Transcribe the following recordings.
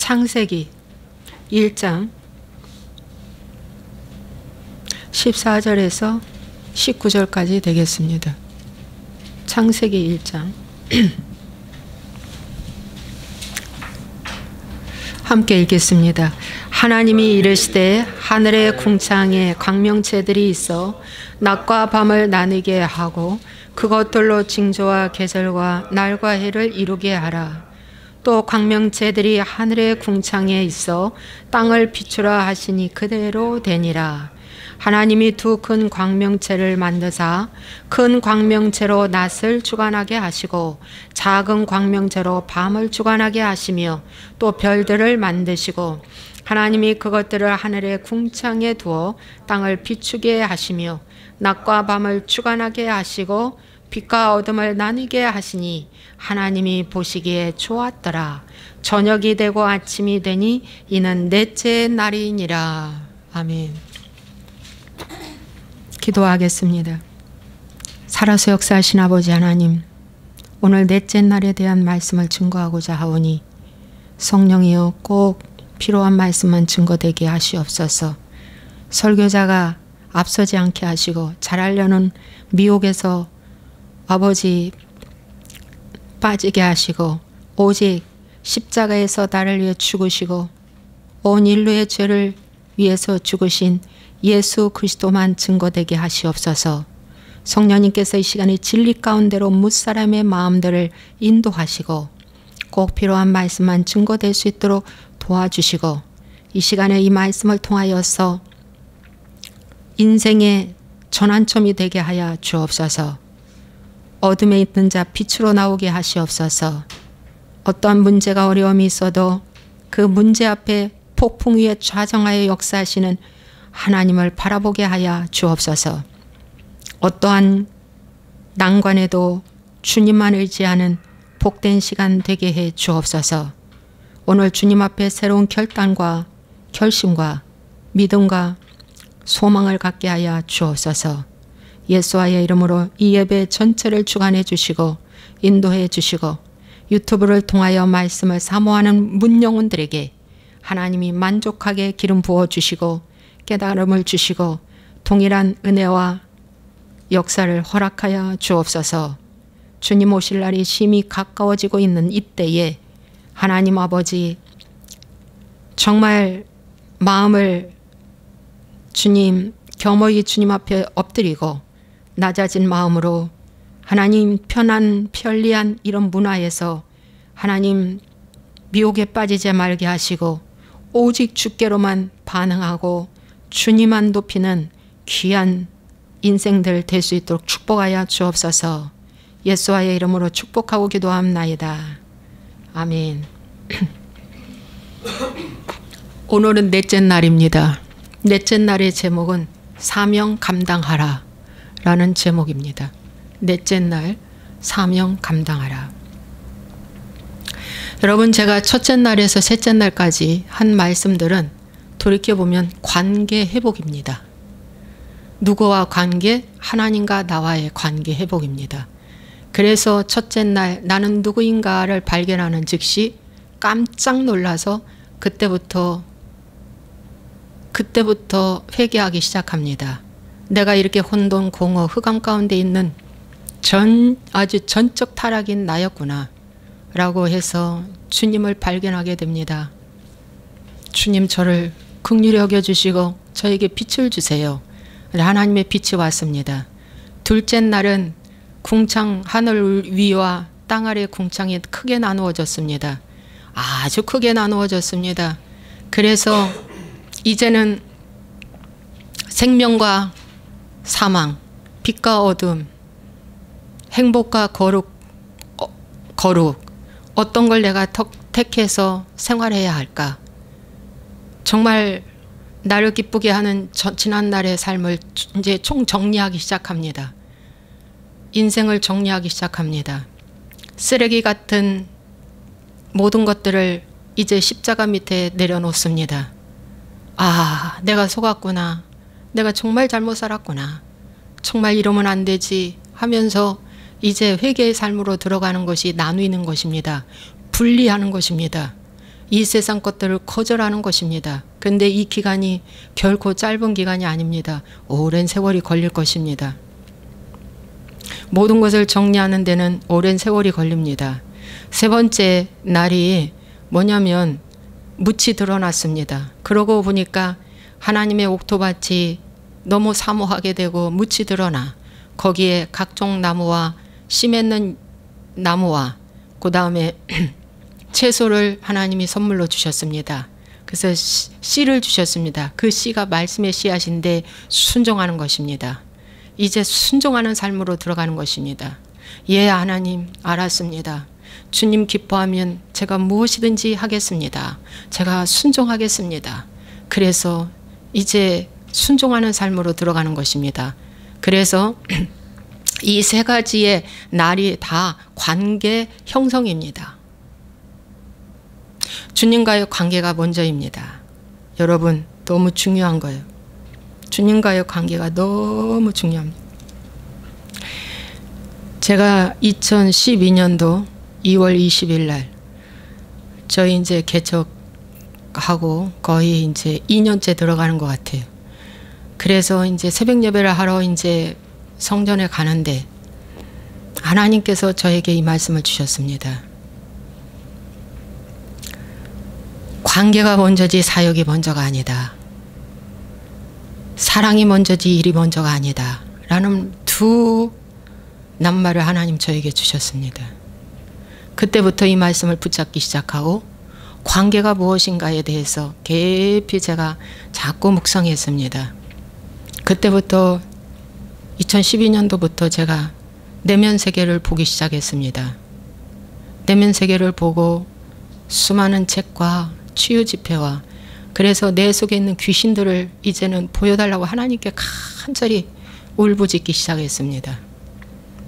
창세기 1장 14절에서 19절까지 되겠습니다. 창세기 1장 함께 읽겠습니다. 하나님이 이르시되 하늘의 궁창에 광명체들이 있어 낮과 밤을 나누게 하고 그것들로 징조와 계절과 날과 해를 이루게 하라. 또 광명체들이 하늘의 궁창에 있어 땅을 비추라 하시니 그대로 되니라. 하나님이 두 큰 광명체를 만드사 큰 광명체로 낮을 주관하게 하시고 작은 광명체로 밤을 주관하게 하시며 또 별들을 만드시고 하나님이 그것들을 하늘의 궁창에 두어 땅을 비추게 하시며 낮과 밤을 주관하게 하시고 빛과 어둠을 나누게 하시니 하나님이 보시기에 좋았더라. 저녁이 되고 아침이 되니 이는 넷째 날이니라. 아멘. 기도하겠습니다. 살아서 역사하신 아버지 하나님, 오늘 넷째 날에 대한 말씀을 증거하고자 하오니 성령이여 꼭 필요한 말씀만 증거되게 하시옵소서. 설교자가 앞서지 않게 하시고 잘하려는 미혹에서 아버지 빠지게 하시고 오직 십자가에서 나를 위해 죽으시고 온 인류의 죄를 위해서 죽으신 예수 그리스도만 증거되게 하시옵소서. 성령님께서 이 시간에 진리 가운데로 무사람의 마음들을 인도하시고 꼭 필요한 말씀만 증거될 수 있도록 도와주시고 이 시간에 이 말씀을 통하여서 인생의 전환점이 되게 하여 주옵소서. 어둠에 있는 자 빛으로 나오게 하시옵소서. 어떠한 문제가 어려움이 있어도 그 문제 앞에 폭풍 위에 좌정하여 역사하시는 하나님을 바라보게 하여 주옵소서. 어떠한 난관에도 주님만 의지하는 복된 시간 되게 해 주옵소서. 오늘 주님 앞에 새로운 결단과 결심과 믿음과 소망을 갖게 하여 주옵소서. 예수와의 이름으로 이 예배 전체를 주관해 주시고 인도해 주시고 유튜브를 통하여 말씀을 사모하는 문영혼들에게 하나님이 만족하게 기름 부어 주시고 깨달음을 주시고 동일한 은혜와 역사를 허락하여 주옵소서. 주님 오실 날이 심히 가까워지고 있는 이때에 하나님 아버지 정말 마음을 주님 겸허히 주님 앞에 엎드리고 낮아진 마음으로 하나님 편한 편리한 이런 문화에서 하나님 미혹에 빠지지 말게 하시고 오직 주께로만 반응하고 주님만 높이는 귀한 인생들 될 수 있도록 축복하여 주옵소서. 예수와의 이름으로 축복하고 기도합나이다. 아멘. 오늘은 넷째 날입니다. 넷째 날의 제목은 사명 감당하라 라는 제목입니다. 넷째 날 사명 감당하라. 여러분, 제가 첫째 날에서 셋째 날까지 한 말씀들은 돌이켜보면 관계 회복입니다. 누구와 관계? 하나님과 나와의 관계 회복입니다. 그래서 첫째 날 나는 누구인가를 발견하는 즉시 깜짝 놀라서 그때부터 회개하기 시작합니다. 내가 이렇게 혼돈, 공허, 흑암 가운데 있는 아주 전적 타락인 나였구나 라고 해서 주님을 발견하게 됩니다. 주님, 저를 긍휼히 여겨주시고 저에게 빛을 주세요. 하나님의 빛이 왔습니다. 둘째 날은 궁창, 하늘 위와 땅 아래 궁창이 크게 나누어졌습니다. 아주 크게 나누어졌습니다. 그래서 이제는 생명과 사망, 빛과 어둠, 행복과 거룩, 어떤 걸 내가 택해서 생활해야 할까? 정말 나를 기쁘게 하는 지난날의 삶을 이제 총정리하기 시작합니다. 인생을 정리하기 시작합니다. 쓰레기 같은 모든 것들을 이제 십자가 밑에 내려놓습니다. 아, 내가 속았구나. 내가 정말 잘못 살았구나. 정말 이러면 안 되지 하면서 이제 회개의 삶으로 들어가는 것이 나누는 것입니다. 분리하는 것입니다. 이 세상 것들을 거절하는 것입니다. 근데 이 기간이 결코 짧은 기간이 아닙니다. 오랜 세월이 걸릴 것입니다. 모든 것을 정리하는 데는 오랜 세월이 걸립니다. 세 번째 날이 뭐냐면 묻이 드러났습니다. 그러고 보니까 하나님의 옥토밭이 너무 사모하게 되고 묻이 드러나 거기에 각종 나무와 씨 맺는 나무와 그 다음에 채소를 하나님이 선물로 주셨습니다. 그래서 씨를 주셨습니다. 그 씨가 말씀의 씨앗인데 순종하는 것입니다. 이제 순종하는 삶으로 들어가는 것입니다. 예, 하나님 알았습니다. 주님 기뻐하면 제가 무엇이든지 하겠습니다. 제가 순종하겠습니다. 그래서 이제 순종하는 삶으로 들어가는 것입니다. 그래서 이 세 가지의 날이 다 관계 형성입니다. 주님과의 관계가 먼저입니다. 여러분 너무 중요한 거예요. 주님과의 관계가 너무 중요합니다. 제가 2012년도 2월 20일 날 저희 이제 개척하고 거의 이제 2년째 들어가는 것 같아요. 그래서 이제 새벽 예배를 하러 이제 성전에 가는데 하나님께서 저에게 이 말씀을 주셨습니다. 관계가 먼저지 사역이 먼저가 아니다. 사랑이 먼저지 일이 먼저가 아니다. 라는 두 낱말을 하나님 저에게 주셨습니다. 그때부터 이 말씀을 붙잡기 시작하고 관계가 무엇인가에 대해서 깊이 제가 자꾸 묵상했습니다. 그때부터 2012년도부터 제가 내면 세계를 보기 시작했습니다. 내면 세계를 보고 수많은 책과 치유 집회와 그래서 내 속에 있는 귀신들을 이제는 보여달라고 하나님께 간절히 울부짖기 시작했습니다.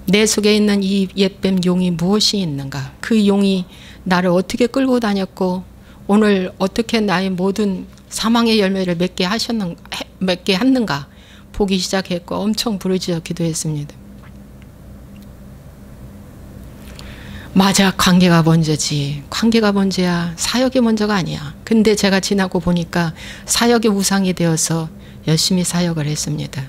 내 속에 있는 이 옛뱀 용이 무엇이 있는가? 그 용이 나를 어떻게 끌고 다녔고 오늘 어떻게 나의 모든 사망의 열매를 맺게 했는가? 보기 시작했고 엄청 부르짖어 기도했습니다. 맞아, 관계가 먼저지. 관계가 먼저야. 사역이 먼저가 아니야. 근데 제가 지나고 보니까 사역이 우상이 되어서 열심히 사역을 했습니다.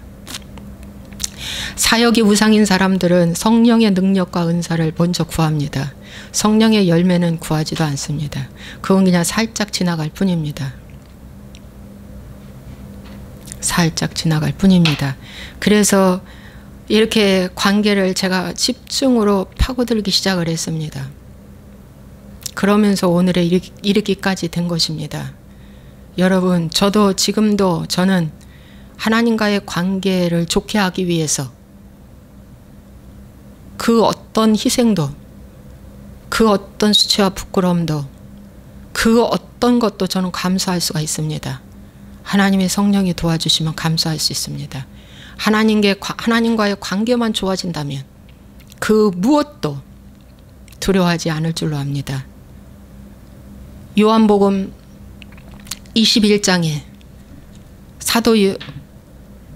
사역이 우상인 사람들은 성령의 능력과 은사를 먼저 구합니다. 성령의 열매는 구하지도 않습니다. 그건 그냥 살짝 지나갈 뿐입니다. 살짝 지나갈 뿐입니다. 그래서 이렇게 관계를 제가 집중으로 파고들기 시작을 했습니다. 그러면서 오늘에 이르기까지 된 것입니다. 여러분, 저도 지금도 저는 하나님과의 관계를 좋게 하기 위해서 그 어떤 희생도, 그 어떤 수치와 부끄러움도, 그 어떤 것도 저는 감수할 수가 있습니다. 하나님의 성령이 도와주시면 감수할 수 있습니다. 하나님과의 관계만 좋아진다면 그 무엇도 두려워하지 않을 줄로 압니다. 요한복음 21장에 사도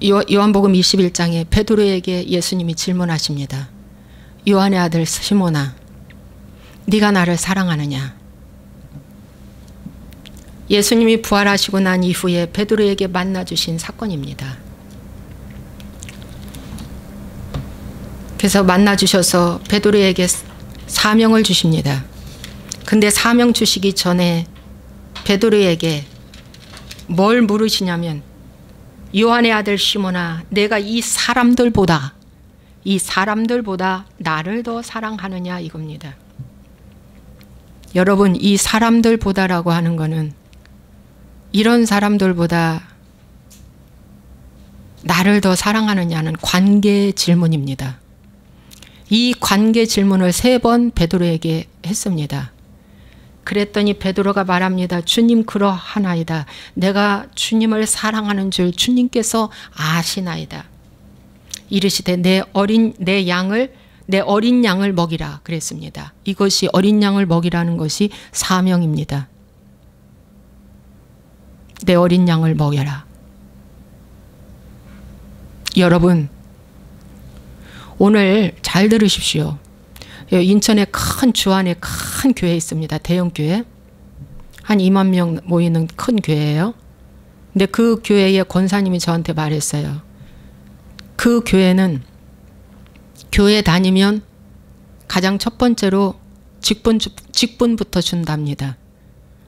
요한복음 21장에 베드로에게 예수님이 질문하십니다. 요한의 아들 시몬아, 네가 나를 사랑하느냐? 예수님이 부활하시고 난 이후에 베드로에게 만나주신 사건입니다. 그래서 만나주셔서 베드로에게 사명을 주십니다. 근데 사명 주시기 전에 베드로에게 뭘 물으시냐면 요한의 아들 시몬아, 내가 이 사람들보다 나를 더 사랑하느냐 이겁니다. 여러분, 이 사람들보다라고 하는 거는 이런 사람들보다 나를 더 사랑하느냐는 관계 질문입니다. 이 관계 질문을 3번 베드로에게 했습니다. 그랬더니 베드로가 말합니다. 주님, 그러하나이다. 내가 주님을 사랑하는 줄 주님께서 아시나이다. 이르시되 내 어린 양을 먹이라 그랬습니다. 이것이 어린 양을 먹이라는 것이 사명입니다. 내 어린 양을 먹여라. 여러분, 오늘 잘 들으십시오. 인천에 큰 주안에 큰 교회 있습니다. 대형 교회. 한 2만 명 모이는 큰 교회예요. 근데 그 교회의 권사님이 저한테 말했어요. 그 교회는 교회 다니면 가장 첫 번째로 직분부터 준답니다.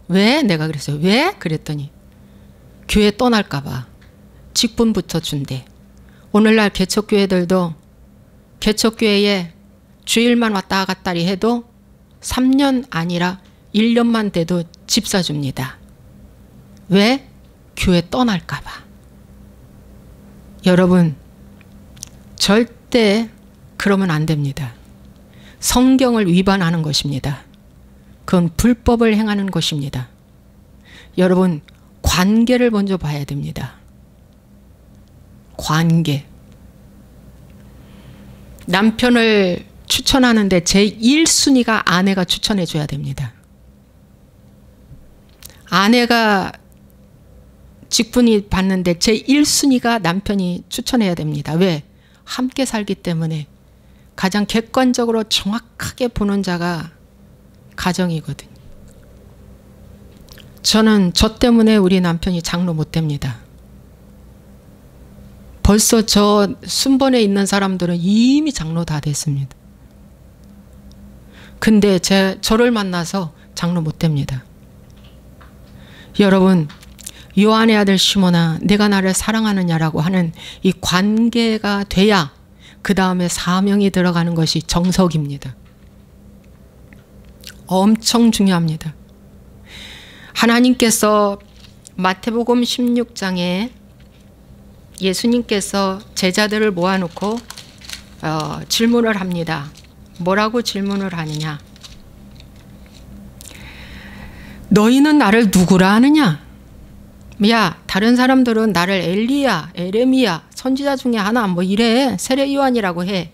왜? 내가 그랬어요. 왜? 그랬더니 교회 떠날까 봐 직분부터 준대. 오늘날 개척교회들도 개척교회에 주일만 왔다 갔다리 해도 3년 아니라 1년만 돼도 집 사줍니다. 왜? 교회 떠날까 봐. 여러분, 절대 그러면 안 됩니다. 성경을 위반하는 것입니다. 그건 불법을 행하는 것입니다. 여러분, 관계를 먼저 봐야 됩니다. 관계. 남편을 추천하는데 제1순위가 아내가 추천해 줘야 됩니다. 아내가 직분이 받는데 제1순위가 남편이 추천해야 됩니다. 왜? 함께 살기 때문에 가장 객관적으로 정확하게 보는 자가 가정이거든요. 저는 저 때문에 우리 남편이 장로 못 됩니다. 벌써 저 순번에 있는 사람들은 이미 장로 다 됐습니다. 근데 저를 만나서 장로 못 됩니다. 여러분, 요한의 아들 시몬아, 내가 나를 사랑하느냐라고 하는 이 관계가 돼야 그 다음에 사명이 들어가는 것이 정석입니다. 엄청 중요합니다. 하나님께서 마태복음 16장에 예수님께서 제자들을 모아놓고 질문을 합니다. 뭐라고 질문을 하느냐? 너희는 나를 누구라 하느냐? 야, 다른 사람들은 나를 엘리야, 에레미야, 선지자 중에 하나 뭐 이래, 세례 요한이라고 해.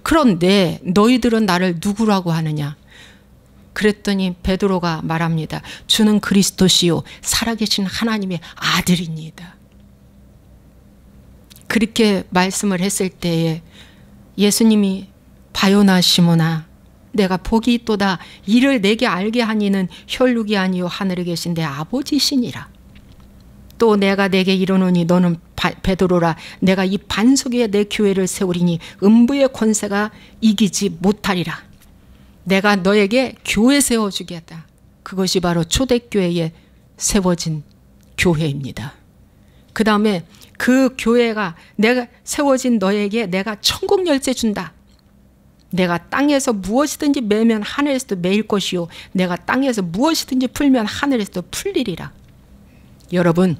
그런데 너희들은 나를 누구라고 하느냐? 그랬더니 베드로가 말합니다. 주는 그리스도시요 살아계신 하나님의 아들입니다. 그렇게 말씀을 했을 때에 예수님이 바요나 시몬아, 내가 복이 있도다. 이를 내게 알게 하니는 혈육이 아니요 하늘에 계신 내 아버지시니라. 또 내가 내게 이르노니 너는 베드로라. 내가 이 반석 위에 내 교회를 세우리니 음부의 권세가 이기지 못하리라. 내가 너에게 교회 세워주겠다. 그것이 바로 초대교회에 세워진 교회입니다. 그 다음에 그 교회가 내가 세워진 너에게 내가 천국 열쇠 준다. 내가 땅에서 무엇이든지 매면 하늘에서도 매일 것이요 내가 땅에서 무엇이든지 풀면 하늘에서도 풀리리라. 여러분,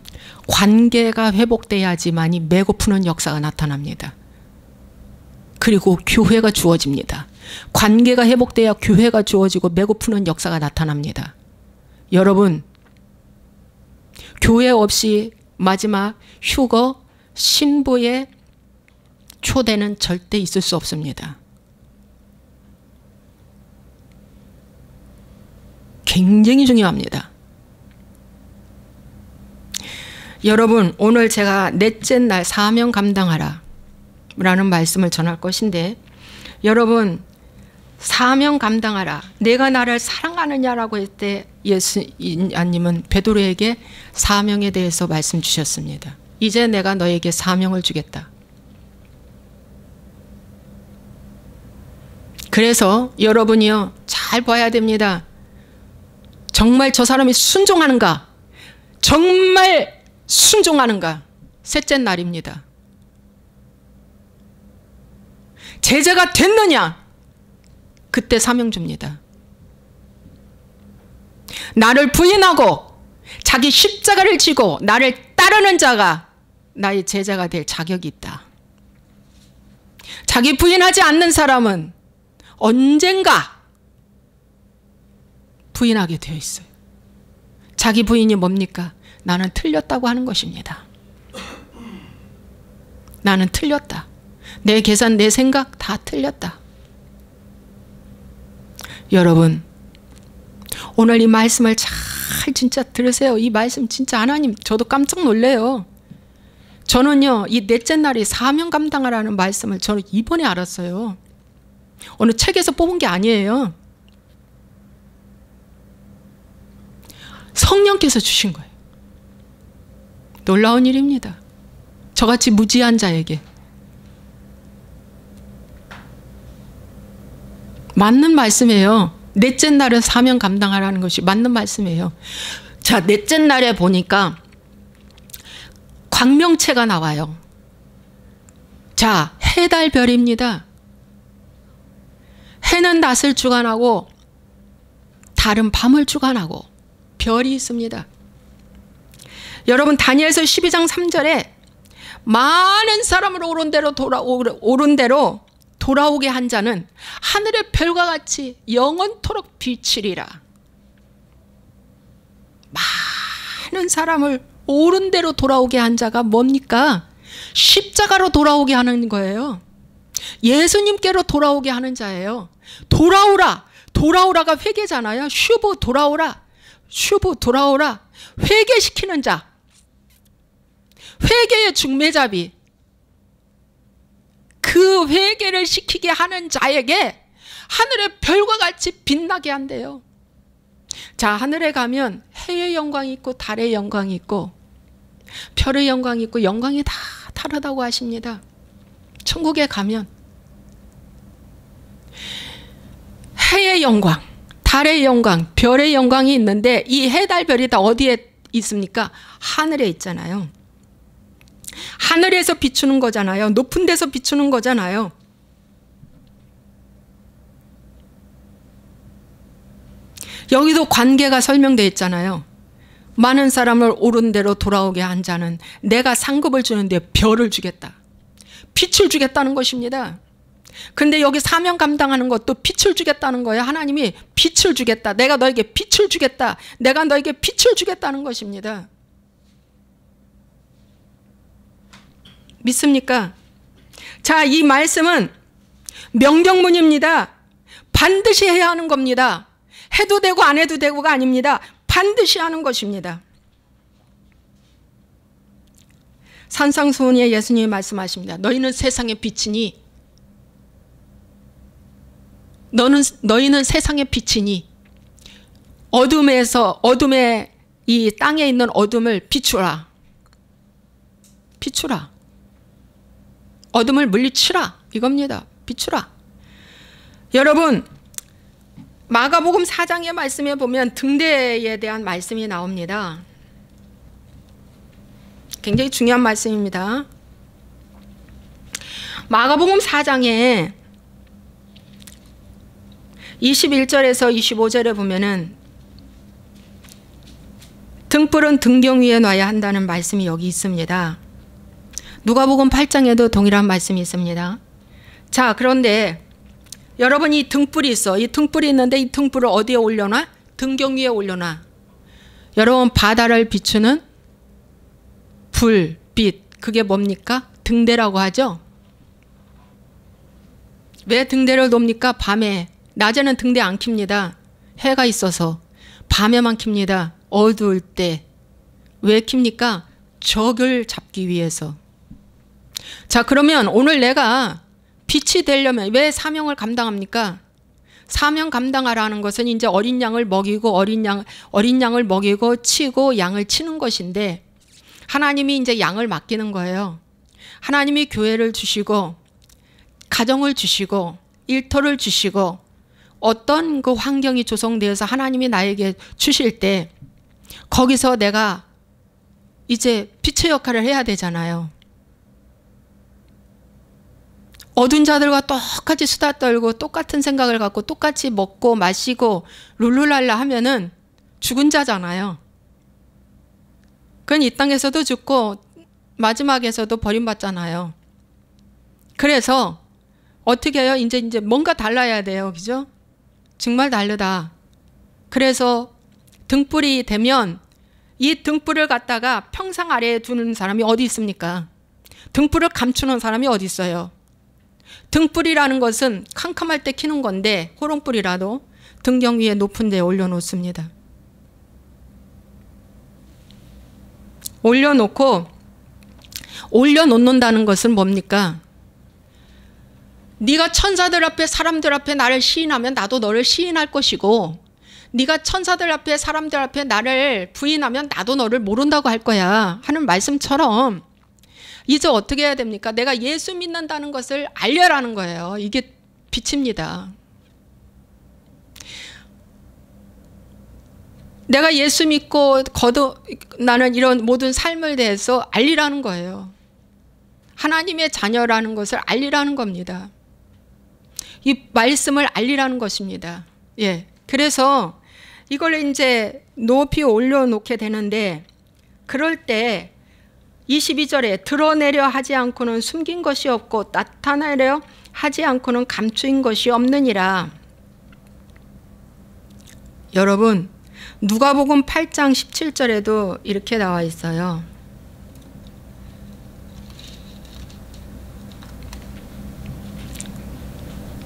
관계가 회복돼야지만이 매고 푸는 역사가 나타납니다. 그리고 교회가 주어집니다. 관계가 회복돼야 교회가 주어지고 매고 푸는 역사가 나타납니다. 여러분, 교회 없이 마지막 휴거 신부의 초대는 절대 있을 수 없습니다. 굉장히 중요합니다. 여러분, 오늘 제가 넷째 날 사명 감당하라 라는 말씀을 전할 것인데, 여러분, 사명 감당하라. 내가 나를 사랑하느냐라고 할 때 예수님은 베드로에게 사명에 대해서 말씀 주셨습니다. 이제 내가 너에게 사명을 주겠다. 그래서 여러분이요, 잘 봐야 됩니다. 정말 저 사람이 순종하는가? 정말 순종하는가? 셋째 날입니다. 제자가 됐느냐? 그때 사명 줍니다. 나를 부인하고 자기 십자가를 지고 나를 따르는 자가 나의 제자가 될 자격이 있다. 자기 부인하지 않는 사람은 언젠가 부인하게 되어 있어요. 자기 부인이 뭡니까? 나는 틀렸다고 하는 것입니다. 나는 틀렸다. 내 계산, 내 생각 다 틀렸다. 여러분, 오늘 이 말씀을 잘 진짜 들으세요. 이 말씀 진짜 하나님, 저도 깜짝 놀래요. 저는요, 이 넷째 날이 사명 감당하라는 말씀을 저는 이번에 알았어요. 어느 책에서 뽑은 게 아니에요. 성령께서 주신 거예요. 놀라운 일입니다. 저같이 무지한 자에게. 맞는 말씀이에요. 넷째 날은 사명 감당하라는 것이 맞는 말씀이에요. 자, 넷째 날에 보니까 광명체가 나와요. 자, 해, 달, 별입니다. 해는 낮을 주관하고 달은 밤을 주관하고 별이 있습니다. 여러분, 다니엘서 12장 3절에 많은 사람을 옳은 대로 돌아오게 한 자는 하늘의 별과 같이 영원토록 비치리라. 많은 사람을 옳은 대로 돌아오게 한 자가 뭡니까? 십자가로 돌아오게 하는 거예요. 예수님께로 돌아오게 하는 자예요. 돌아오라. 돌아오라가 회개잖아요. 슈브 돌아오라. 슈브 돌아오라. 회개시키는 자. 회개의 중매잡이. 그 회개를 시키게 하는 자에게 하늘의 별과 같이 빛나게 한대요. 자, 하늘에 가면 해의 영광이 있고 달의 영광이 있고 별의 영광이 있고 영광이 다 다르다고 하십니다. 천국에 가면 해의 영광, 달의 영광, 별의 영광이 있는데 이 해, 달, 별이 다 어디에 있습니까? 하늘에 있잖아요. 하늘에서 비추는 거잖아요. 높은 데서 비추는 거잖아요. 여기도 관계가 설명되어 있잖아요. 많은 사람을 옳은 대로 돌아오게 한 자는 내가 상급을 주는데 별을 주겠다. 빛을 주겠다는 것입니다. 근데 여기 사명 감당하는 것도 빛을 주겠다는 거예요. 하나님이 빛을 주겠다. 내가 너에게 빛을 주겠다. 내가 너에게 빛을 주겠다는 것입니다. 믿습니까? 자, 이 말씀은 명령문입니다. 반드시 해야 하는 겁니다. 해도 되고 안 해도 되고가 아닙니다. 반드시 하는 것입니다. 산상수훈에 예수님이 말씀하십니다. 너희는 세상의 빛이니 너희는 세상의 빛이니 어둠에 이 땅에 있는 어둠을 비추라. 비추라. 어둠을 물리치라. 이겁니다. 비추라. 여러분, 마가복음 4장의 말씀에 보면 등대에 대한 말씀이 나옵니다. 굉장히 중요한 말씀입니다. 마가복음 4장에 21절에서 25절에 보면은 등불은 등경 위에 놔야 한다는 말씀이 여기 있습니다. 누가복음 8장에도 동일한 말씀이 있습니다. 자, 그런데 여러분, 이 등불이 있어. 이 등불이 있는데 이 등불을 어디에 올려놔? 등경 위에 올려놔. 여러분, 바다를 비추는 불, 빛, 그게 뭡니까? 등대라고 하죠. 왜 등대를 놉니까? 밤에. 낮에는 등대 안 킵니다. 해가 있어서. 밤에만 킵니다. 어두울 때. 왜 킵니까? 적을 잡기 위해서. 자, 그러면 오늘 내가 빛이 되려면 왜 사명을 감당합니까? 사명 감당하라는 것은 이제 어린 양을 먹이고 어린 양을 먹이고 치고 양을 치는 것인데, 하나님이 이제 양을 맡기는 거예요. 하나님이 교회를 주시고 가정을 주시고 일터를 주시고 어떤 그 환경이 조성되어서 하나님이 나에게 주실 때 거기서 내가 이제 빛의 역할을 해야 되잖아요. 어두운 자들과 똑같이 수다 떨고 똑같은 생각을 갖고 똑같이 먹고 마시고 룰루랄라 하면은 죽은 자잖아요. 그건 이 땅에서도 죽고 마지막에서도 버림받잖아요. 그래서 어떻게 해요? 이제 뭔가 달라야 돼요. 그죠? 정말 다르다. 그래서 등불이 되면 이 등불을 갖다가 평상 아래에 두는 사람이 어디 있습니까? 등불을 감추는 사람이 어디 있어요? 등불이라는 것은 캄캄할 때 켜는 건데 호롱불이라도 등경 위에 높은 데에 올려놓습니다. 올려놓는다는 것은 뭡니까? 네가 천사들 앞에 사람들 앞에 나를 시인하면 나도 너를 시인할 것이고, 네가 천사들 앞에 사람들 앞에 나를 부인하면 나도 너를 모른다고 할 거야 하는 말씀처럼 이제 어떻게 해야 됩니까? 내가 예수 믿는다는 것을 알려라는 거예요. 이게 빛입니다. 내가 예수 믿고 나는 이런 모든 삶을 대해서 알리라는 거예요. 하나님의 자녀라는 것을 알리라는 겁니다. 이 말씀을 알리라는 것입니다. 예. 그래서 이걸 이제 높이 올려놓게 되는데, 그럴 때 22절에 드러내려 하지 않고는 숨긴 것이 없고 나타내려 하지 않고는 감추인 것이 없느니라. 여러분, 누가복음 8장 17절에도 이렇게 나와 있어요.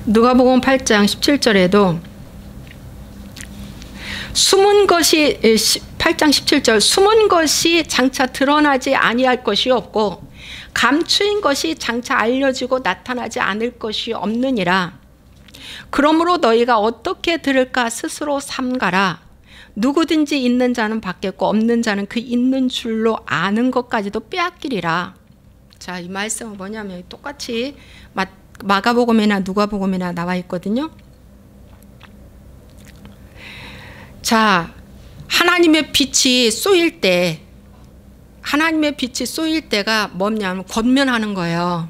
누가복음 8장 17절에도 숨은 것이 8장 17절 숨은 것이 장차 드러나지 아니할 것이 없고 감추인 것이 장차 알려지고 나타나지 않을 것이 없느니라. 그러므로 너희가 어떻게 들을까 스스로 삼가라. 누구든지 있는 자는 받겠고 없는 자는 그 있는 줄로 아는 것까지도 빼앗기리라. 자, 이 말씀은 뭐냐면 똑같이 마가복음이나 누가복음이나 나와 있거든요. 자, 하나님의 빛이 쏘일 때, 하나님의 빛이 쏘일 때가 뭐냐면 권면하는 거예요.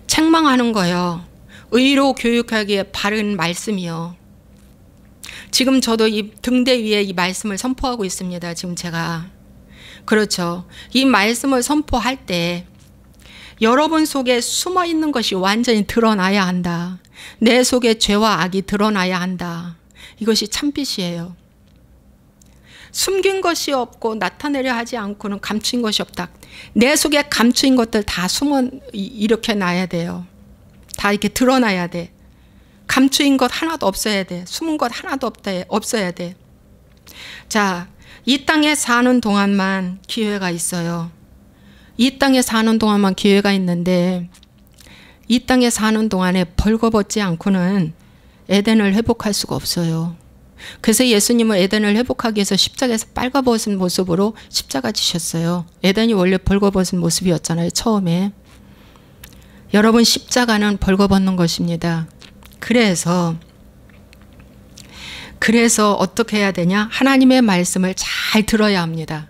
책망하는 거예요. 의로 교육하기에 바른 말씀이요. 지금 저도 이 등대 위에 이 말씀을 선포하고 있습니다. 지금 제가. 그렇죠. 이 말씀을 선포할 때 여러분 속에 숨어 있는 것이 완전히 드러나야 한다. 내 속에 죄와 악이 드러나야 한다. 이것이 참빛이에요. 숨긴 것이 없고 나타내려 하지 않고는 감추인 것이 없다. 내 속에 감추인 것들 다 이렇게 놔야 돼요. 다 이렇게 드러나야 돼. 감추인 것 하나도 없어야 돼. 숨은 것 하나도 없어야 돼. 자, 이 땅에 사는 동안만 기회가 있어요. 이 땅에 사는 동안만 기회가 있는데 이 땅에 사는 동안에 벌거벗지 않고는 에덴을 회복할 수가 없어요. 그래서 예수님은 에덴을 회복하기 위해서 십자가에서 빨가벗은 모습으로 십자가 지셨어요. 에덴이 원래 벌거벗은 모습이었잖아요. 처음에. 여러분, 십자가는 벌거벗는 것입니다. 그래서 어떻게 해야 되냐? 하나님의 말씀을 잘 들어야 합니다.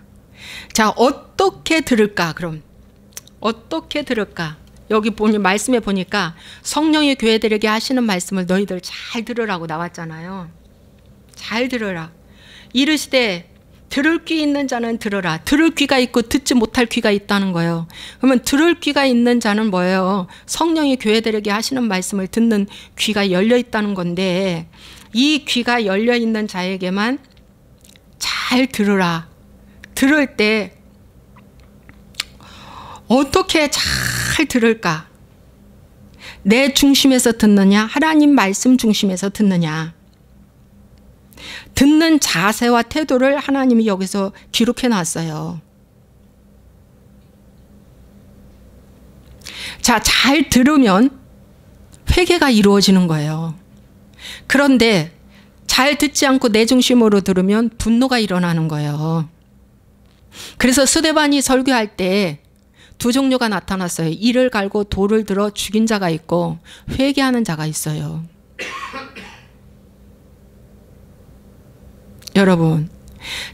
자, 어떻게 들을까? 그럼 어떻게 들을까? 여기 말씀에 보니까 성령이 교회들에게 하시는 말씀을 너희들 잘 들으라고 나왔잖아요. 잘 들으라. 이르시되 들을 귀 있는 자는 들으라. 들을 귀가 있고 듣지 못할 귀가 있다는 거예요. 그러면 들을 귀가 있는 자는 뭐예요? 성령이 교회들에게 하시는 말씀을 듣는 귀가 열려 있다는 건데, 이 귀가 열려 있는 자에게만 잘 들으라. 들을 때 어떻게 잘 들을까? 내 중심에서 듣느냐? 하나님 말씀 중심에서 듣느냐? 듣는 자세와 태도를 하나님이 여기서 기록해 놨어요. 자, 잘 들으면 회개가 이루어지는 거예요. 그런데 잘 듣지 않고 내 중심으로 들으면 분노가 일어나는 거예요. 그래서 스데반이 설교할 때 두 종류가 나타났어요. 이를 갈고 돌을 들어 죽인 자가 있고 회개하는 자가 있어요. 여러분,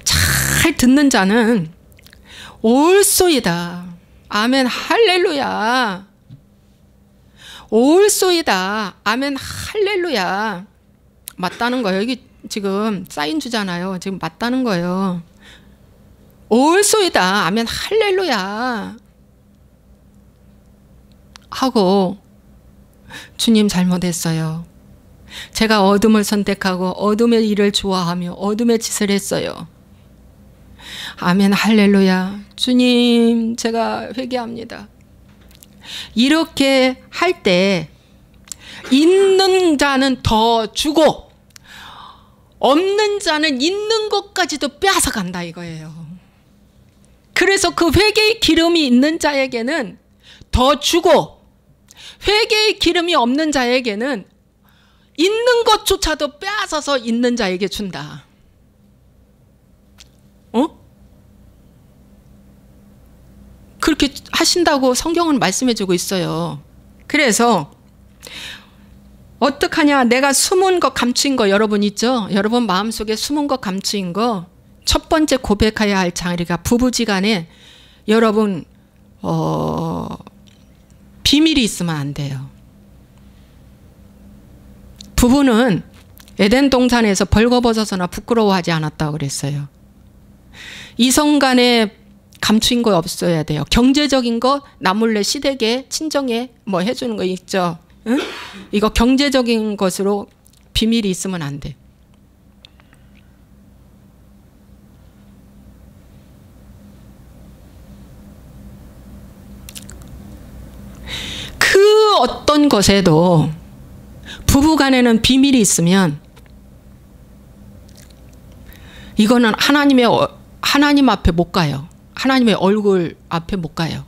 잘 듣는 자는 올소이다. 아멘 할렐루야. 올소이다. 아멘 할렐루야. 맞다는 거예요. 이게 지금 사인 주잖아요. 지금 맞다는 거예요. 올소이다. 아멘 할렐루야. 하고 주님 잘못했어요. 제가 어둠을 선택하고 어둠의 일을 좋아하며 어둠의 짓을 했어요. 아멘 할렐루야. 주님, 제가 회개합니다. 이렇게 할 때 있는 자는 더 주고 없는 자는 있는 것까지도 빼앗아간다 이거예요. 그래서 그 회개의 기름이 있는 자에게는 더 주고 회개의 기름이 없는 자에게는 있는 것조차도 빼앗아서 있는 자에게 준다. 그렇게 하신다고 성경은 말씀해주고 있어요. 그래서 어떡하냐, 내가 숨은 것 감추인 거 여러분 있죠? 여러분 마음속에 숨은 것 감추인 거 첫 번째 고백해야 할 자리가 부부지간에 여러분 비밀이 있으면 안 돼요. 부부는 에덴 동산에서 벌거벗어서나 부끄러워하지 않았다고 그랬어요. 이성 간에 감추인 거 없어야 돼요. 경제적인 거 나몰래 시댁에 친정에 뭐 해주는 거 있죠. 응? 이거 경제적인 것으로 비밀이 있으면 안 돼. 그 어떤 것에도 부부간에는 비밀이 있으면 이거는 하나님 앞에 못 가요. 하나님의 얼굴 앞에 못 가요.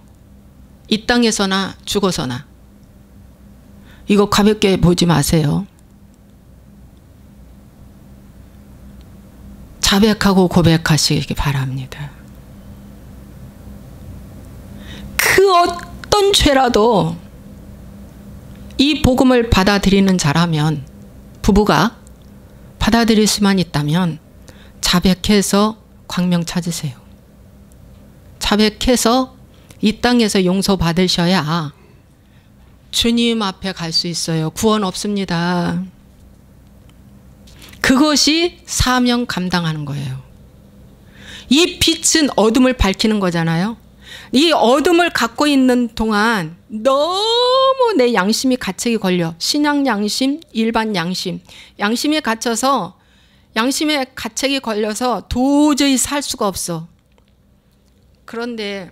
이 땅에서나 죽어서나. 이거 가볍게 보지 마세요. 자백하고 고백하시기 바랍니다. 그 어떤 죄라도 이 복음을 받아들이는 자라면, 부부가 받아들일 수만 있다면 자백해서 광명 찾으세요. 자백해서 이 땅에서 용서받으셔야 주님 앞에 갈 수 있어요. 구원 없습니다. 그것이 사명 감당하는 거예요. 이 빛은 어둠을 밝히는 거잖아요. 이 어둠을 갖고 있는 동안 너무 내 양심이 가책이 걸려. 신앙 양심, 일반 양심. 양심에 갇혀서, 양심에 가책이 걸려서 도저히 살 수가 없어. 그런데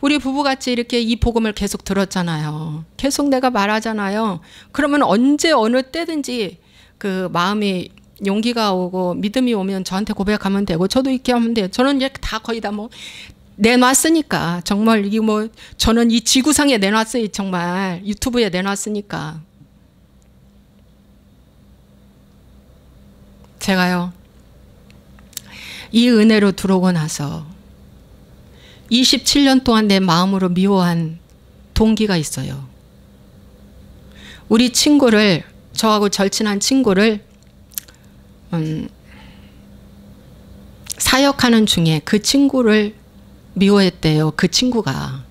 우리 부부같이 이렇게 이 복음을 계속 들었잖아요. 계속 내가 말하잖아요. 그러면 언제 어느 때든지 그 마음이 용기가 오고 믿음이 오면 저한테 고백하면 되고, 저도 이렇게 하면 돼요. 저는 이제 다 거의 다 뭐 내놨으니까, 정말 이게 뭐 저는 이 지구상에 내놨어요. 정말 유튜브에 내놨으니까. 제가요, 이 은혜로 들어오고 나서 27년 동안 내 마음으로 미워한 동기가 있어요. 우리 친구를, 저하고 절친한 친구를 사역하는 중에 그 친구를 미워했대요. 그 친구가.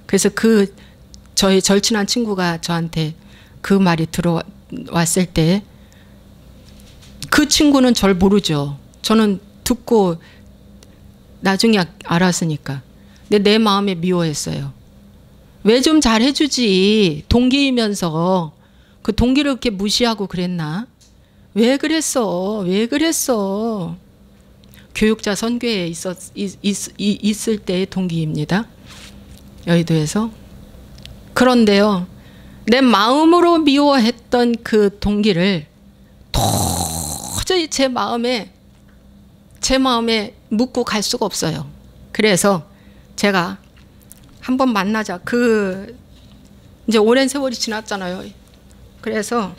그래서 저희 절친한 친구가 저한테 그 말이 들어왔을 때, 그 친구는 절 모르죠. 저는 듣고 나중에 알았으니까. 근데 내 마음에 미워했어요. 왜 좀 잘해주지. 동기이면서 그 동기를 그렇게 무시하고 그랬나? 왜 그랬어? 왜 그랬어? 교육자 선교에 있을 때의 동기입니다. 여의도에서. 그런데요, 내 마음으로 미워했던 그 동기를 도저히 제 마음에 묻고 갈 수가 없어요. 그래서 제가 한번 만나자. 이제 오랜 세월이 지났잖아요. 그래서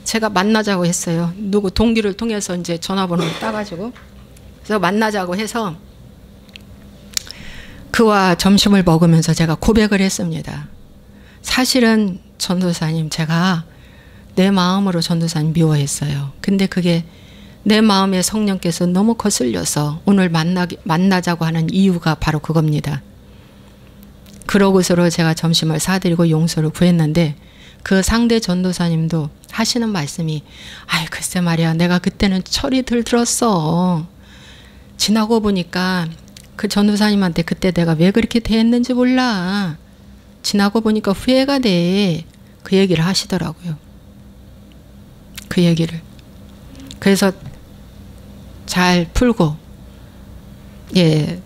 제가 만나자고 했어요. 누구 동기를 통해서 이제 전화번호를 따가지고. 그래서 만나자고 해서 그와 점심을 먹으면서 제가 고백을 했습니다. 사실은 전도사님, 제가 내 마음으로 전도사님 미워했어요. 근데 그게 내 마음에 성령께서 너무 거슬려서 오늘 만나자고 하는 이유가 바로 그겁니다. 그러고서로 제가 점심을 사드리고 용서를 구했는데, 그 상대 전도사님도 하시는 말씀이, 아이 글쎄 말이야, 내가 그때는 철이 들었어. 지나고 보니까 그 전도사님한테 그때 내가 왜 그렇게 대했는지 몰라. 지나고 보니까 후회가 돼. 그 얘기를 하시더라고요. 그 얘기를. 그래서 잘 풀고, 예,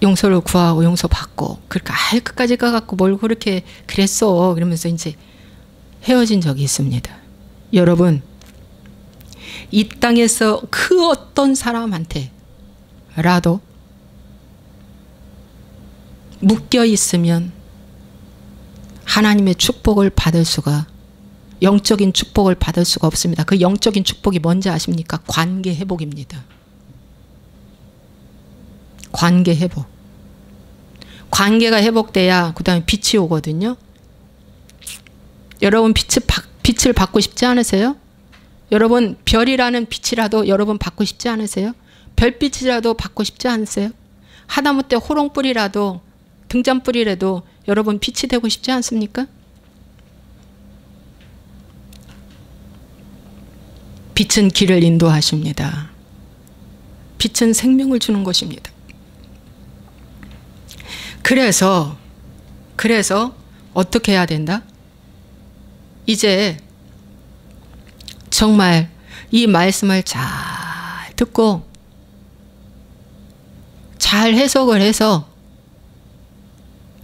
용서를 구하고 용서받고, 그렇게 아예 끝까지 가갖고 뭘 그렇게 그랬어. 그러면서 이제 헤어진 적이 있습니다. 여러분, 이 땅에서 그 어떤 사람한테 라도 묶여 있으면 하나님의 축복을 받을 수가 영적인 축복을 받을 수가 없습니다. 그 영적인 축복이 뭔지 아십니까? 관계 회복입니다. 관계 회복. 관계가 회복돼야 그 다음에 빛이 오거든요. 여러분 빛을 받고 싶지 않으세요? 여러분 별이라는 빛이라도 여러분 받고 싶지 않으세요? 별빛이라도 받고 싶지 않으세요? 하다못해 호롱불이라도 등잔불이라도 여러분 빛이 되고 싶지 않습니까? 빛은 길을 인도하십니다. 빛은 생명을 주는 것입니다. 그래서 어떻게 해야 된다? 이제 정말 이 말씀을 잘 듣고 잘 해석을 해서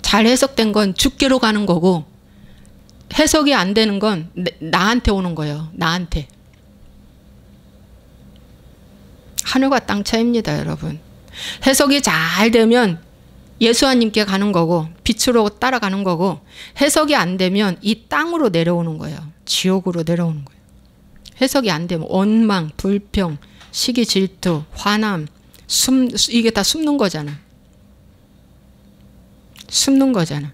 잘 해석된 건 주께로 가는 거고 해석이 안 되는 건 나한테 오는 거예요. 나한테. 하늘과 땅 차이입니다, 여러분. 해석이 잘 되면 예수님께 가는 거고 빛으로 따라가는 거고 해석이 안 되면 이 땅으로 내려오는 거예요. 지옥으로 내려오는 거예요. 해석이 안 되면 원망, 불평, 시기, 질투, 화남, 이게 다 숨는 거잖아. 숨는 거잖아.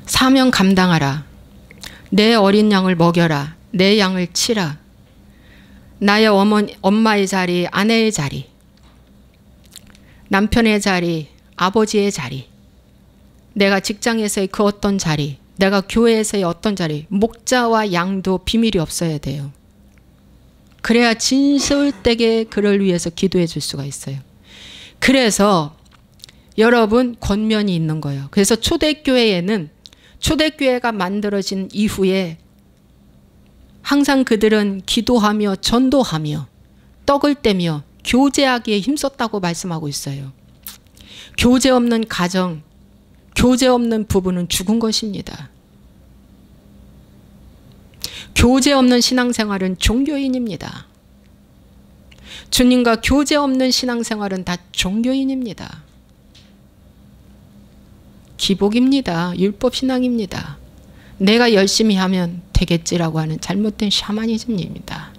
사명 감당하라. 내 어린 양을 먹여라. 내 양을 치라. 나의 엄마의 자리, 아내의 자리, 남편의 자리, 아버지의 자리, 내가 직장에서의 그 어떤 자리, 내가 교회에서의 어떤 자리, 목자와 양도 비밀이 없어야 돼요. 그래야 진솔되게 그를 위해서 기도해 줄 수가 있어요. 그래서 여러분 권면이 있는 거예요. 그래서 초대교회에는 초대교회가 만들어진 이후에 항상 그들은 기도하며 전도하며 떡을 떼며 교제하기에 힘썼다고 말씀하고 있어요. 교제 없는 가정, 교제 없는 부부는 죽은 것입니다. 교제 없는 신앙생활은 종교인입니다. 주님과 교제 없는 신앙생활은 다 종교인입니다. 기복입니다. 율법신앙입니다. 내가 열심히 하면 되겠지라고 하는 잘못된 샤머니즘입니다.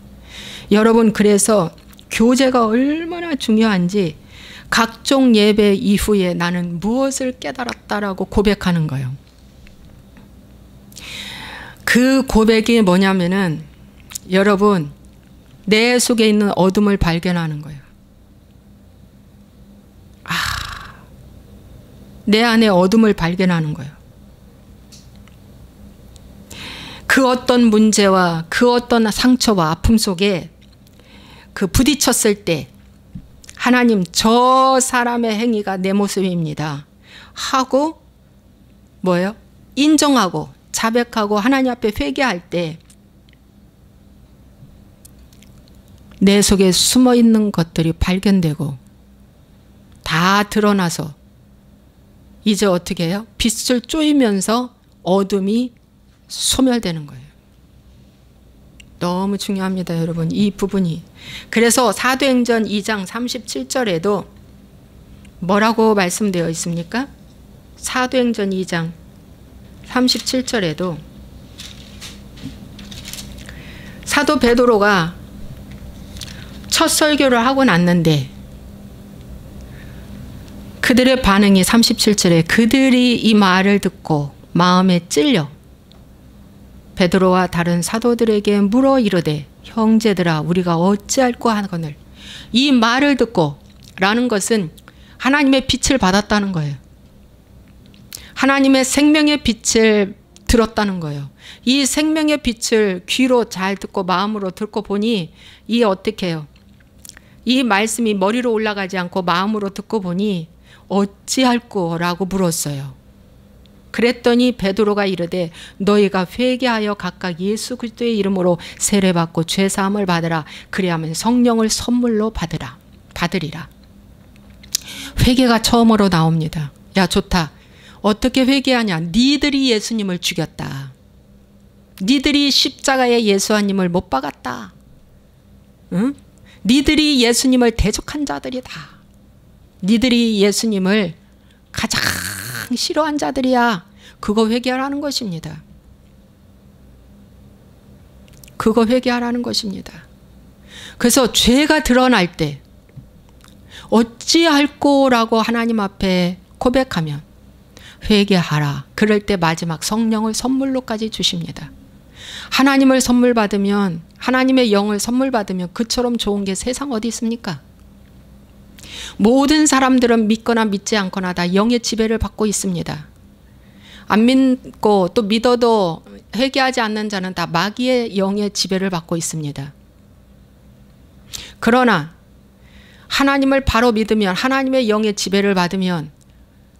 여러분 그래서 교제가 얼마나 중요한지 각종 예배 이후에 나는 무엇을 깨달았다라고 고백하는 거예요. 그 고백이 뭐냐면은 여러분 내 속에 있는 어둠을 발견하는 거예요. 내 안에 어둠을 발견하는 거예요. 그 어떤 문제와 그 어떤 상처와 아픔 속에 그 부딪혔을 때 하나님 저 사람의 행위가 내 모습입니다 하고 뭐예요? 인정하고 자백하고 하나님 앞에 회개할 때 내 속에 숨어있는 것들이 발견되고 다 드러나서 이제 어떻게 해요? 빛을 쪼이면서 어둠이 소멸되는 거예요. 너무 중요합니다, 여러분. 이 부분이. 그래서 사도행전 2장 37절에도 뭐라고 말씀되어 있습니까? 사도행전 2장 37절에도 사도 베드로가 첫 설교를 하고 났는데 그들의 반응이 37절에 그들이 이 말을 듣고 마음에 찔려 베드로와 다른 사도들에게 물어 이르되 형제들아 우리가 어찌할꼬 하거늘. 이 말을 듣고 라는 것은 하나님의 빛을 받았다는 거예요. 하나님의 생명의 빛을 들었다는 거예요. 이 생명의 빛을 귀로 잘 듣고 마음으로 듣고 보니 이 어떻게 해요? 이 말씀이 머리로 올라가지 않고 마음으로 듣고 보니 어찌할꼬 라고 물었어요. 그랬더니 베드로가 이르되 너희가 회개하여 각각 예수 그리스도의 이름으로 세례받고 죄사함을 받으라. 그리하면 성령을 선물로 받으리라. 회개가 처음으로 나옵니다. 야 좋다. 어떻게 회개하냐. 니들이 예수님을 죽였다. 니들이 십자가에 예수님을 못 박았다. 응? 니들이 예수님을 대적한 자들이다. 니들이 예수님을 가장 싫어한 자들이야. 그거 회개하라는 것입니다. 그거 회개하라는 것입니다. 그래서 죄가 드러날 때 어찌할꼬라고 하나님 앞에 고백하면 회개하라. 그럴 때 마지막 성령을 선물로까지 주십니다. 하나님을 선물 받으면, 하나님의 영을 선물 받으면 그처럼 좋은 게 세상 어디 있습니까? 모든 사람들은 믿거나 믿지 않거나 다 영의 지배를 받고 있습니다. 안 믿고 또 믿어도 회개하지 않는 자는 다 마귀의 영의 지배를 받고 있습니다. 그러나 하나님을 바로 믿으면, 하나님의 영의 지배를 받으면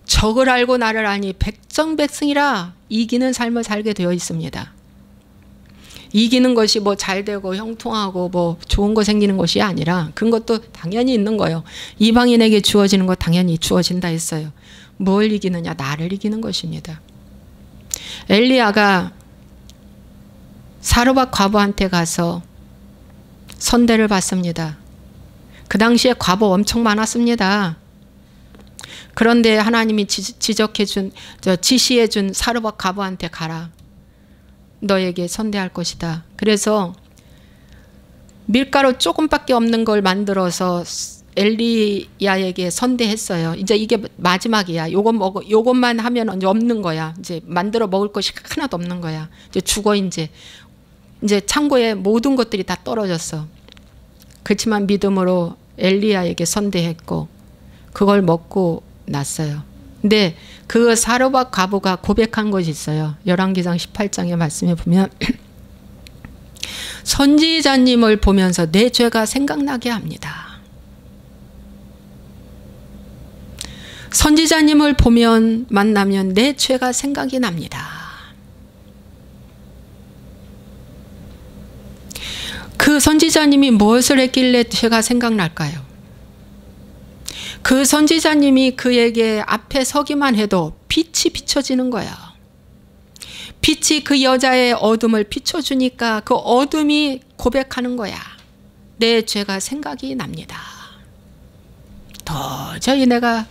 적을 알고 나를 아니 백전백승이라 이기는 삶을 살게 되어 있습니다. 이기는 것이 뭐 잘되고 형통하고 뭐 좋은 거 생기는 것이 아니라, 그런 것도 당연히 있는 거예요. 이방인에게 주어지는 거 당연히 주어진다 했어요. 뭘 이기느냐? 나를 이기는 것입니다. 엘리야가 사르밧 과부한테 가서 선대를 받습니다. 그 당시에 과부 엄청 많았습니다. 그런데 하나님이 지시해준 사르밧 과부한테 가라. 너에게 선대할 것이다. 그래서 밀가루 조금밖에 없는 걸 만들어서 엘리야에게 선대했어요. 이제 이게 마지막이야. 요것만 하면 없는 거야. 이제 만들어 먹을 것이 하나도 없는 거야. 이제 죽어 이제 창고에 모든 것들이 다 떨어졌어. 그렇지만 믿음으로 엘리야에게 선대했고 그걸 먹고 났어요. 근데 그 사르밧 과부가 고백한 것이 있어요. 열왕기상 18장의 말씀에 보면 선지자님을 보면서 내 죄가 생각나게 합니다. 선지자님을 만나면 내 죄가 생각이 납니다. 그 선지자님이 무엇을 했길래 죄가 생각날까요? 그 선지자님이 그에게 앞에 서기만 해도 빛이 비춰지는 거야. 빛이 그 여자의 어둠을 비춰주니까 그 어둠이 고백하는 거야. 내 죄가 생각이 납니다. 도저히 내가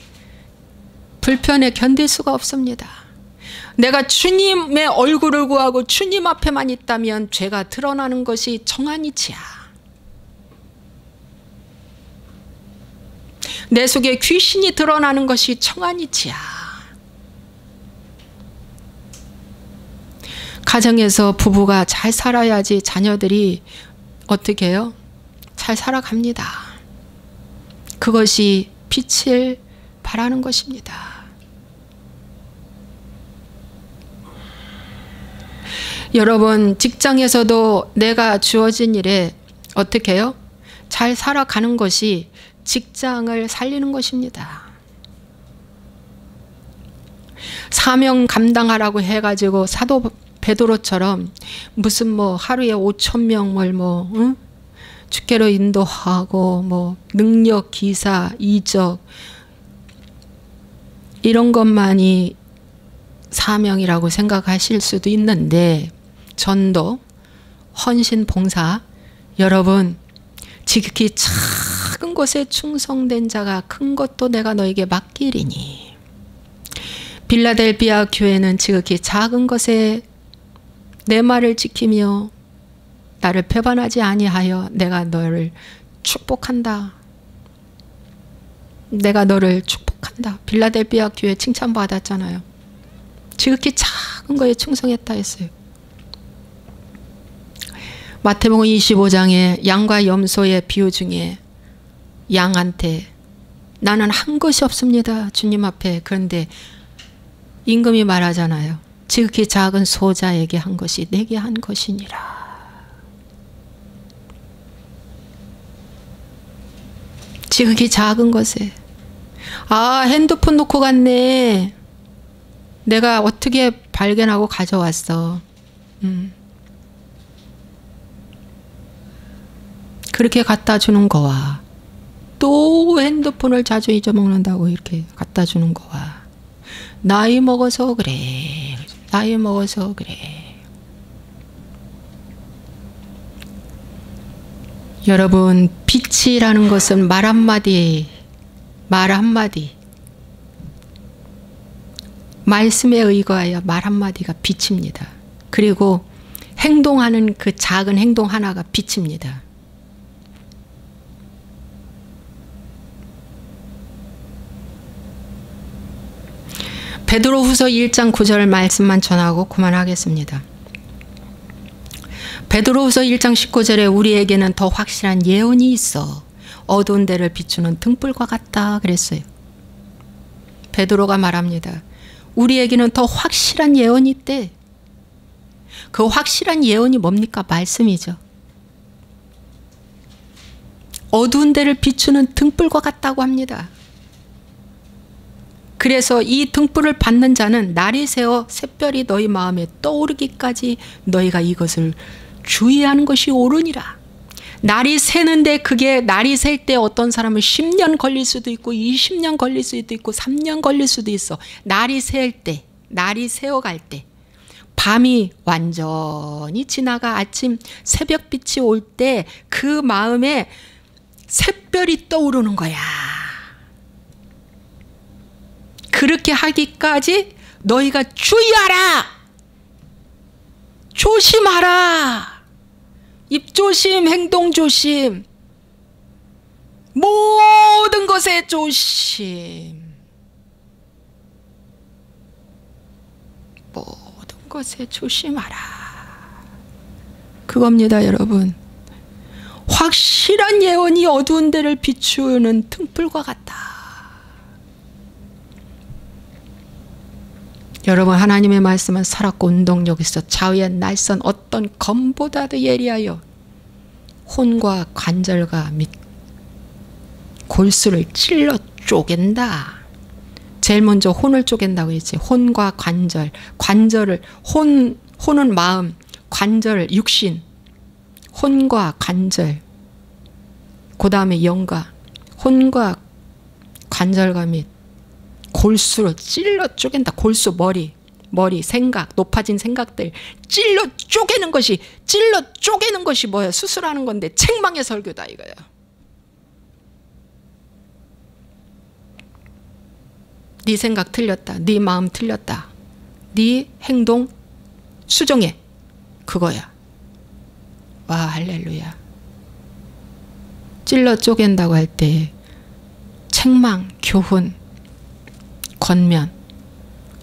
불편에 견딜 수가 없습니다. 내가 주님의 얼굴을 구하고 주님 앞에만 있다면 죄가 드러나는 것이 정한이치야. 내 속에 귀신이 드러나는 것이 청한이치야. 가정에서 부부가 잘 살아야지 자녀들이 어떻게 해요? 잘 살아갑니다. 그것이 빛을 바라는 것입니다. 여러분, 직장에서도 내가 주어진 일에 어떻게 해요? 잘 살아가는 것이 직장을 살리는 것입니다. 사명 감당하라고 해가지고 사도 베드로처럼 무슨 뭐 하루에 5,000명을 주께로 인도하고 뭐 능력, 기사, 이적 이런 것만이 사명이라고 생각하실 수도 있는데, 전도, 헌신, 봉사, 여러분 지극히 작은 것에 충성된 자가 큰 것도 내가 너에게 맡기리니. 빌라델비아 교회는 지극히 작은 것에 내 말을 지키며 나를 배반하지 아니하여 내가 너를 축복한다. 내가 너를 축복한다. 빌라델비아 교회 칭찬받았잖아요. 지극히 작은 거에 충성했다 했어요. 마태복음 25장에 양과 염소의 비유 중에 양한테 나는 한 것이 없습니다. 주님 앞에. 그런데 임금이 말하잖아요. 지극히 작은 소자에게 한 것이 내게 한 것이니라. 지극히 작은 것에. 아, 핸드폰 놓고 갔네. 내가 어떻게 발견하고 가져왔어. 그렇게 갖다 주는 거와 또 핸드폰을 자주 잊어먹는다고 이렇게 갖다 주는 거와 나이 먹어서 그래. 나이 먹어서 그래. 여러분, 빛이라는 것은 말 한마디 말씀에 의거하여 말 한마디가 빛입니다. 그리고 행동하는 그 작은 행동 하나가 빛입니다. 베드로후서 1장 9절 말씀만 전하고 그만하겠습니다. 베드로후서 1장 19절에 우리에게는 더 확실한 예언이 있어 어두운 데를 비추는 등불과 같다 그랬어요. 베드로가 말합니다. 우리에게는 더 확실한 예언이 있대. 그 확실한 예언이 뭡니까? 말씀이죠. 어두운 데를 비추는 등불과 같다고 합니다. 그래서 이 등불을 받는 자는 날이 새어 샛별이 너희 마음에 떠오르기까지 너희가 이것을 주의하는 것이 옳으니라. 날이 새는데 그게 날이 셀 때 어떤 사람은 10년 걸릴 수도 있고 20년 걸릴 수도 있고 3년 걸릴 수도 있어. 날이 셀 때, 날이 새어갈 때, 밤이 완전히 지나가 아침 새벽빛이 올 때 그 마음에 샛별이 떠오르는 거야. 그렇게 하기까지 너희가 주의하라. 조심하라. 입 조심, 행동 조심. 모든 것에 조심. 모든 것에 조심하라. 그겁니다, 여러분. 확실한 예언이 어두운 데를 비추는 등불과 같다. 여러분, 하나님의 말씀은 살았고 운동력 있어 좌우의 날선 어떤 검보다도 예리하여 혼과 관절과 및 골수를 찔러 쪼갠다. 제일 먼저 혼을 쪼갠다고 했지. 혼과 관절, 관절을 혼은 마음, 관절 육신, 혼과 관절, 그 다음에 영과 혼과 관절과 및 골수로 찔러 쪼갠다. 골수, 머리, 생각, 높아진 생각들 찔러 쪼개는 것이 뭐야? 수술하는 건데 책망의 설교다 이거야. 네 생각 틀렸다. 네 마음 틀렸다. 네 행동 수정해. 그거야. 와, 할렐루야. 찔러 쪼갠다고 할 때 책망, 교훈, 권면,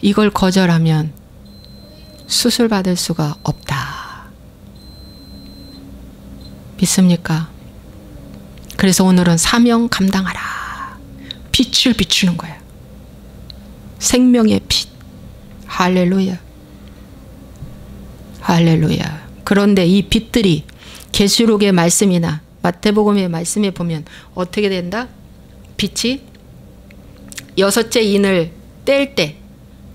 이걸 거절하면 수술받을 수가 없다. 믿습니까? 그래서 오늘은 사명 감당하라. 빛을 비추는 거야. 생명의 빛. 할렐루야. 할렐루야. 그런데 이 빛들이 계시록의 말씀이나 마태복음의 말씀에 보면 어떻게 된다? 빛이 여섯째 인을 뗄 때,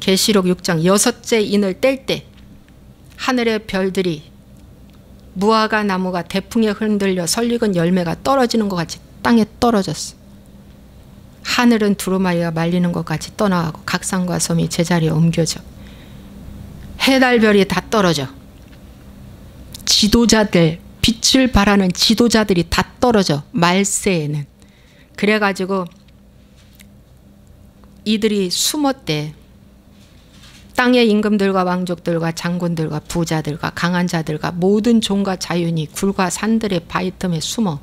계시록 6장 여섯째 인을 뗄 때 하늘의 별들이 무화과 나무가 대풍에 흔들려 설익은 열매가 떨어지는 것 같이 땅에 떨어졌어. 하늘은 두루마리가 말리는 것 같이 떠나가고 각 산과 섬이 제자리에 옮겨져. 해달별이 다 떨어져. 지도자들, 빛을 바라는 지도자들이 다 떨어져. 말세에는. 그래가지고 이들이 숨었대. 땅의 임금들과 왕족들과 장군들과 부자들과 강한 자들과 모든 종과 자윤이 굴과 산들의 바위 틈에 숨어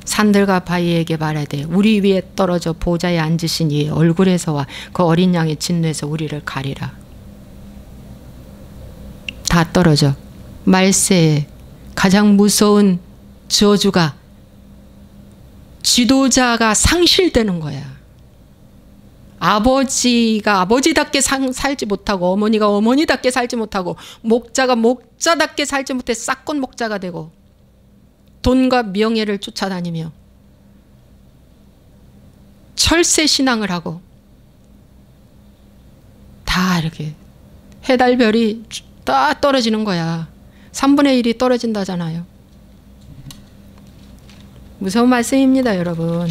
산들과 바위에게 말하되 우리 위에 떨어져 보좌에 앉으신 이의 얼굴에서와 그 어린 양의 진노에서 우리를 가리라. 다 떨어져. 말세에 가장 무서운 저주가 지도자가 상실되는 거야. 아버지가 아버지답게 살지 못하고 어머니가 어머니답게 살지 못하고 목자가 목자답게 살지 못해 싹건 목자가 되고 돈과 명예를 쫓아다니며 철새 신앙을 하고 다 이렇게 해달별이 다 떨어지는 거야. 3분의 1이 떨어진다잖아요. 무서운 말씀입니다, 여러분.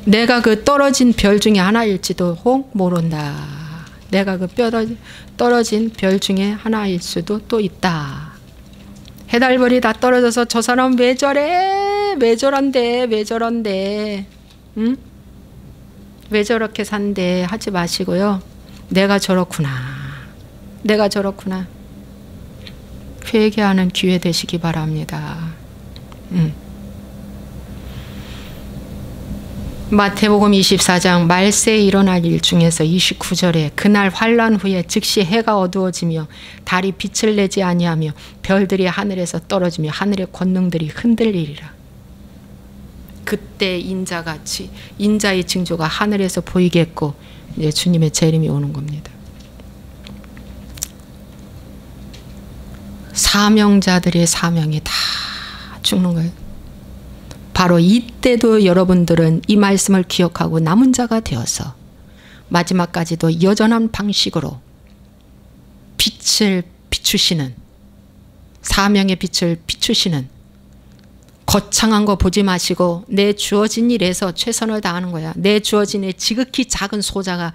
내가 그 떨어진 별 중에 하나일지도 혹 모른다. 내가 그 떨어진 별 중에 하나일 수도 또 있다. 해달별이 다 떨어져서 저 사람 왜 저래? 왜 저런데? 응? 왜 저렇게 산대 하지 마시고요. 내가 저렇구나. 내가 저렇구나. 회개하는 기회 되시기 바랍니다. 마태복음 24장 말세에 일어날 일 중에서 29절에 그날 환란 후에 즉시 해가 어두워지며 달이 빛을 내지 아니하며 별들이 하늘에서 떨어지며 하늘의 권능들이 흔들리리라. 그때 인자같이 인자의 징조가 하늘에서 보이겠고 이제 주님의 재림이 오는 겁니다. 사명자들의 사명이 다 죽는 거예요. 바로 이때도 여러분들은 이 말씀을 기억하고 남은 자가 되어서 마지막까지도 여전한 방식으로 빛을 비추시는, 사명의 빛을 비추시는, 거창한 거 보지 마시고 내 주어진 일에서 최선을 다하는 거야. 내 주어진 일, 지극히 작은 소자가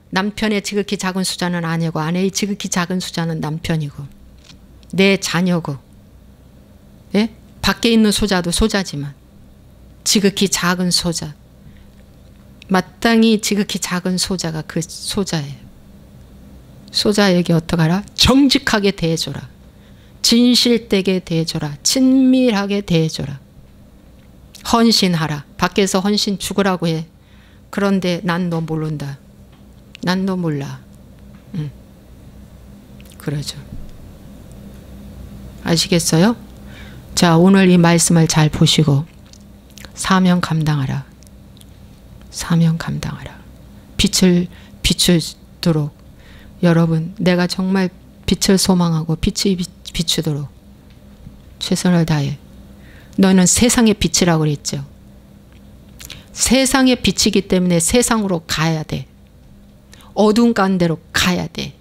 남편의 지극히 작은 수자는 아내고 아내의 지극히 작은 수자는 남편이고 내 자녀고, 예? 밖에 있는 소자도 소자지만 지극히 작은 소자, 마땅히 지극히 작은 소자가 그 소자예요. 소자에게 어떡하라? 정직하게 대해줘라. 진실되게 대해줘라. 친밀하게 대해줘라. 헌신하라. 밖에서 헌신 죽으라고 해. 그런데 난 너 모른다. 난 너 몰라. 그러죠. 아시겠어요? 자, 오늘 이 말씀을 잘 보시고 사명 감당하라. 사명 감당하라. 빛을 비추도록 여러분, 내가 정말 빛을 소망하고 빛이 비추도록 최선을 다해. 너는 세상의 빛이라고 그랬죠. 세상의 빛이기 때문에 세상으로 가야 돼. 어두운 가운데로 가야 돼.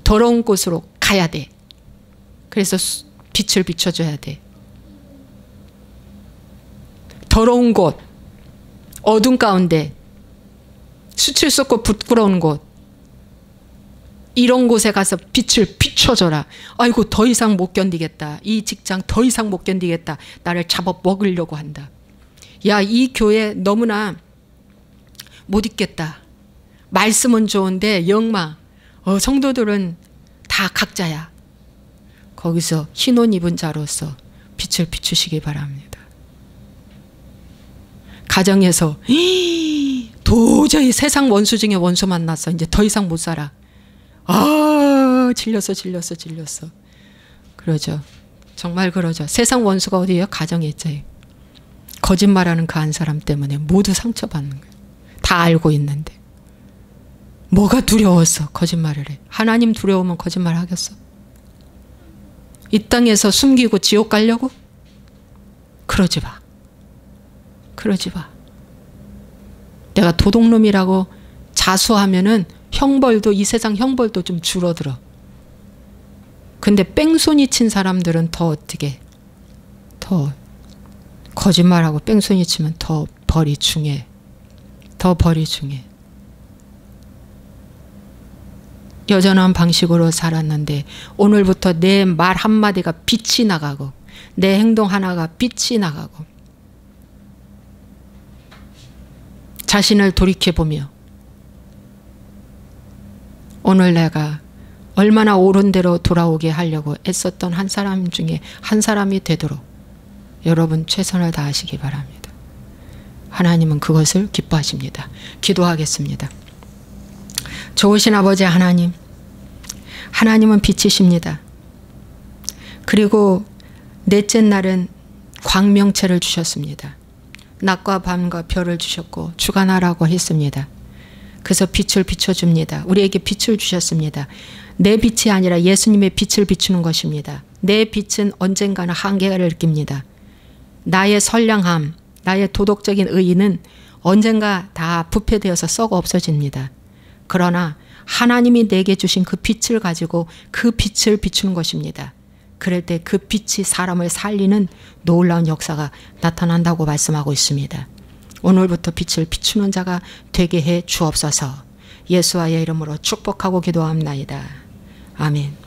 더러운 곳으로 가야 돼. 그래서 빛을 비춰줘야 돼. 더러운 곳, 어두운 가운데, 수칠 쏟고 부끄러운 곳, 이런 곳에 가서 빛을 비춰줘라. 아이고 더 이상 못 견디겠다. 이 직장 더 이상 못 견디겠다. 나를 잡아먹으려고 한다. 야, 이 교회 너무나 못 있겠다. 말씀은 좋은데 영마, 성도들은 다 각자야. 거기서 흰 옷 입은 자로서 빛을 비추시기 바랍니다. 가정에서 도저히 세상 원수 중에 원수 만났어. 이제 더 이상 못 살아. 질렸어. 그러죠. 정말 그러죠. 세상 원수가 어디예요? 가정에 있죠. 거짓말하는 그 한 사람 때문에 모두 상처받는 거예요. 다 알고 있는데. 뭐가 두려웠어? 거짓말을 해. 하나님 두려우면 거짓말 하겠어? 이 땅에서 숨기고 지옥 가려고? 그러지 마. 그러지 마. 내가 도둑놈이라고 자수하면은 형벌도, 이 세상 형벌도 좀 줄어들어. 근데 뺑소니 친 사람들은 더 어떻게, 더 거짓말하고 뺑소니 치면 더 벌이 중해. 더 벌이 중해. 여전한 방식으로 살았는데 오늘부터 내 말 한마디가 빛이 나가고 내 행동 하나가 빛이 나가고 자신을 돌이켜보며 오늘 내가 얼마나 옳은 대로 돌아오게 하려고 애썼던 한 사람 중에 한 사람이 되도록 여러분 최선을 다하시기 바랍니다. 하나님은 그것을 기뻐하십니다. 기도하겠습니다. 좋으신 아버지 하나님, 하나님은 빛이십니다. 그리고 넷째 날은 광명체를 주셨습니다. 낮과 밤과 별을 주셨고 주간하라고 했습니다. 그래서 빛을 비춰줍니다. 우리에게 빛을 주셨습니다. 내 빛이 아니라 예수님의 빛을 비추는 것입니다. 내 빛은 언젠가는 한계를 느낍니다. 나의 선량함, 나의 도덕적인 의의는 언젠가 다 부패되어서 썩어 없어집니다. 그러나 하나님이 내게 주신 그 빛을 가지고 그 빛을 비추는 것입니다. 그럴 때 그 빛이 사람을 살리는 놀라운 역사가 나타난다고 말씀하고 있습니다. 오늘부터 빛을 비추는 자가 되게 해 주옵소서. 예수와의 이름으로 축복하고 기도합나이다. 아멘.